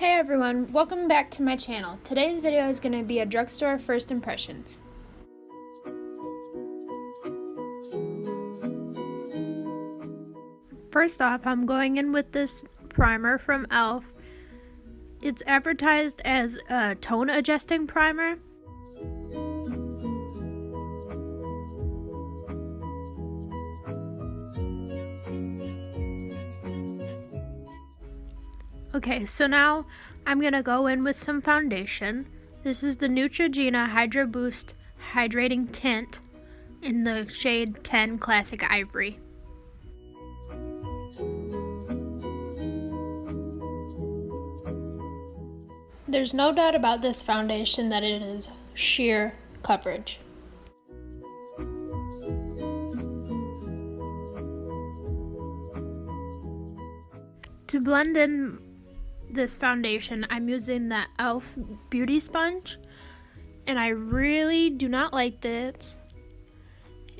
Hey everyone, welcome back to my channel. Today's video is going to be a drugstore first impressions. First off, I'm going in with this primer from E.l.f. It's advertised as a tone adjusting primer. Okay, so now I'm going to go in with some foundation. This is the Neutrogena Hydro Boost Hydrating Tint in the shade 10 Classic Ivory. There's no doubt about this foundation that it is sheer coverage. To blend in this foundation, I'm using the E.l.f. Beauty Sponge, and I really do not like this.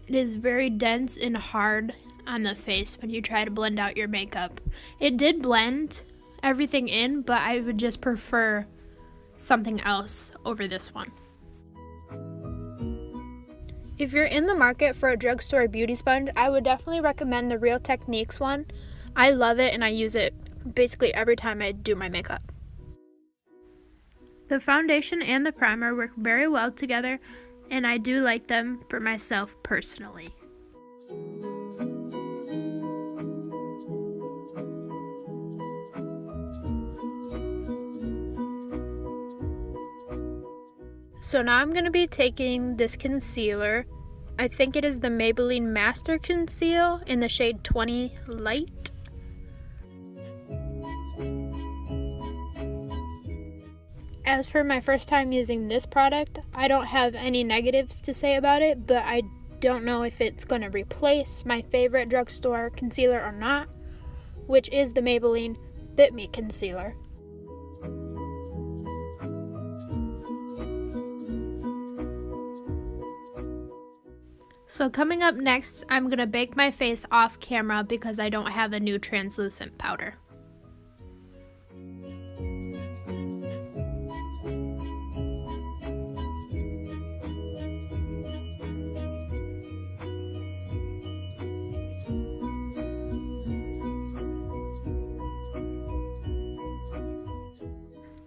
It is very dense and hard on the face when you try to blend out your makeup. It did blend everything in, but I would just prefer something else over this one. If you're in the market for a drugstore beauty sponge, I would definitely recommend the Real Techniques one. I love it and I use it basically every time I do my makeup. The foundation and the primer work very well together, and I do like them for myself personally. So now I'm going to be taking this concealer. I think it is the Maybelline Master Conceal in the shade 20 Light. As for my first time using this product, I don't have any negatives to say about it, but I don't know if it's going to replace my favorite drugstore concealer or not, which is the Maybelline Fit Me Concealer. So coming up next, I'm going to bake my face off camera because I don't have a new translucent powder.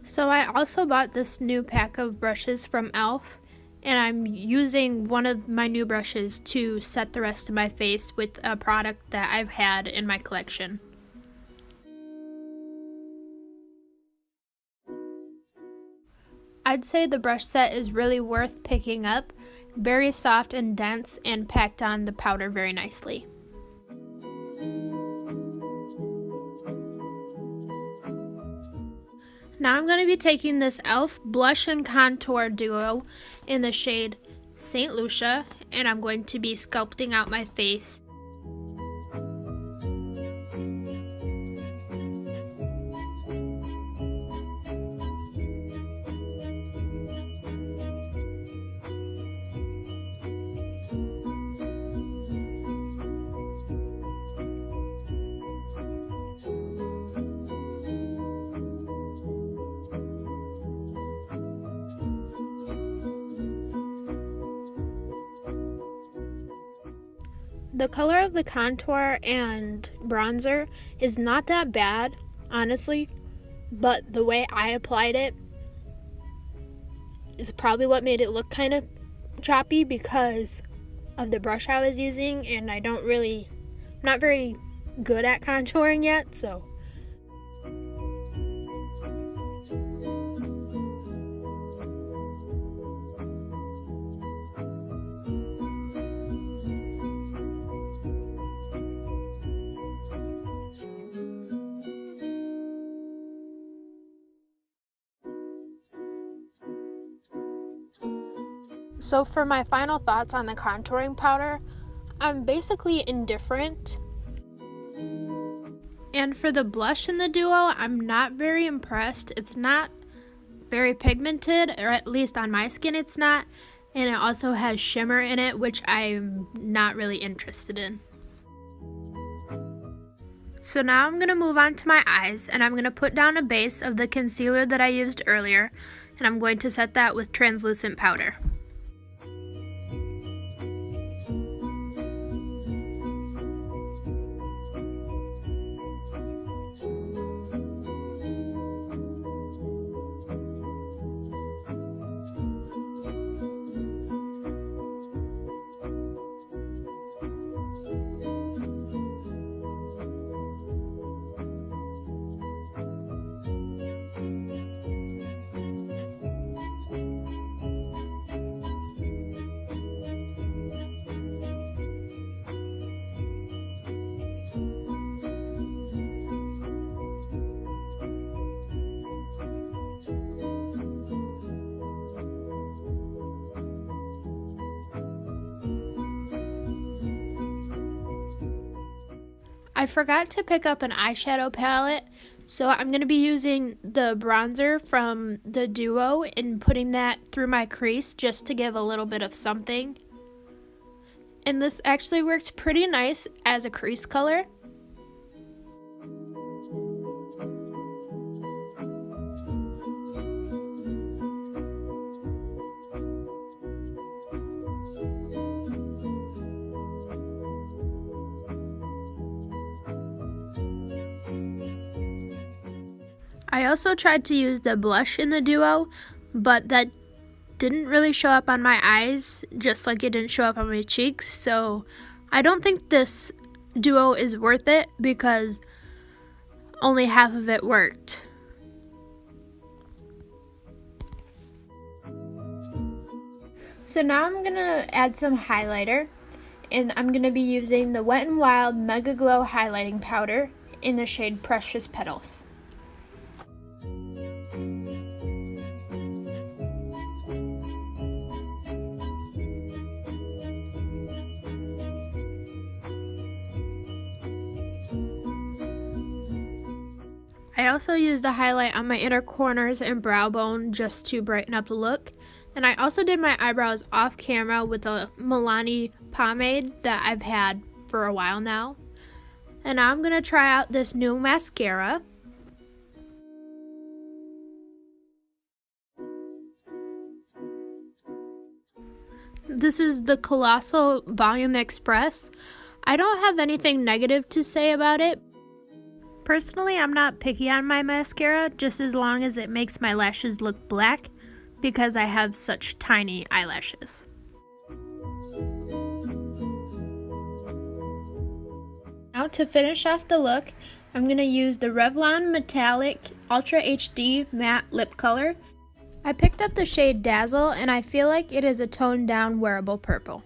So I also bought this new pack of brushes from E.l.f. and I'm using one of my new brushes to set the rest of my face with a product that I've had in my collection. I'd say the brush set is really worth picking up, very soft and dense and packed on the powder very nicely. Now I'm going to be taking this E.l.f. Blush and Contour Duo in the shade St. Lucia, and I'm going to be sculpting out my face. The color of the contour and bronzer is not that bad, honestly, but the way I applied it is probably what made it look kind of choppy because of the brush I was using, and I'm not very good at contouring yet, so. So for my final thoughts on the contouring powder, I'm basically indifferent. And for the blush in the duo, I'm not very impressed. It's not very pigmented, or at least on my skin it's not. And it also has shimmer in it, which I'm not really interested in. So now I'm going to move on to my eyes, and I'm going to put down a base of the concealer that I used earlier, and I'm going to set that with translucent powder. I forgot to pick up an eyeshadow palette, so I'm going to be using the bronzer from the Duo and putting that through my crease just to give a little bit of something. And this actually worked pretty nice as a crease color. I also tried to use the blush in the Duo, but that didn't really show up on my eyes, just like it didn't show up on my cheeks, so I don't think this Duo is worth it because only half of it worked. So now I'm gonna add some highlighter, and I'm gonna be using the Wet n Wild Mega Glow highlighting powder in the shade Precious Petals. I also used the highlight on my inner corners and brow bone just to brighten up the look. And I also did my eyebrows off camera with a Milani pomade that I've had for a while now. And now I'm going to try out this new mascara. This is the Colossal Volume Express. I don't have anything negative to say about it. Personally, I'm not picky on my mascara, just as long as it makes my lashes look black, because I have such tiny eyelashes. Now to finish off the look, I'm going to use the Revlon Metallic Ultra HD Matte Lip Color. I picked up the shade Dazzle, and I feel like it is a toned down wearable purple.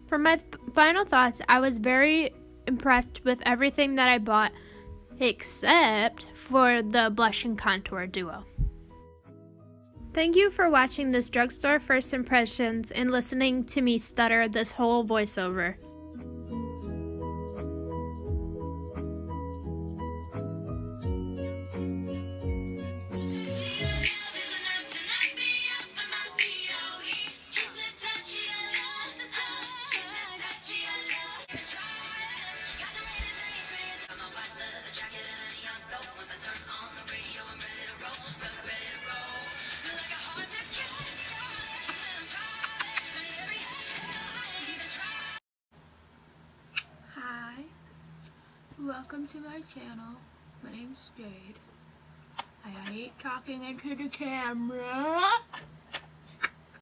For my final thoughts, I was very impressed with everything that I bought except for the blush and contour duo. Thank you for watching this drugstore first impressions and listening to me stutter this whole voiceover. Welcome to my channel. My name's Jade. I hate talking into the camera.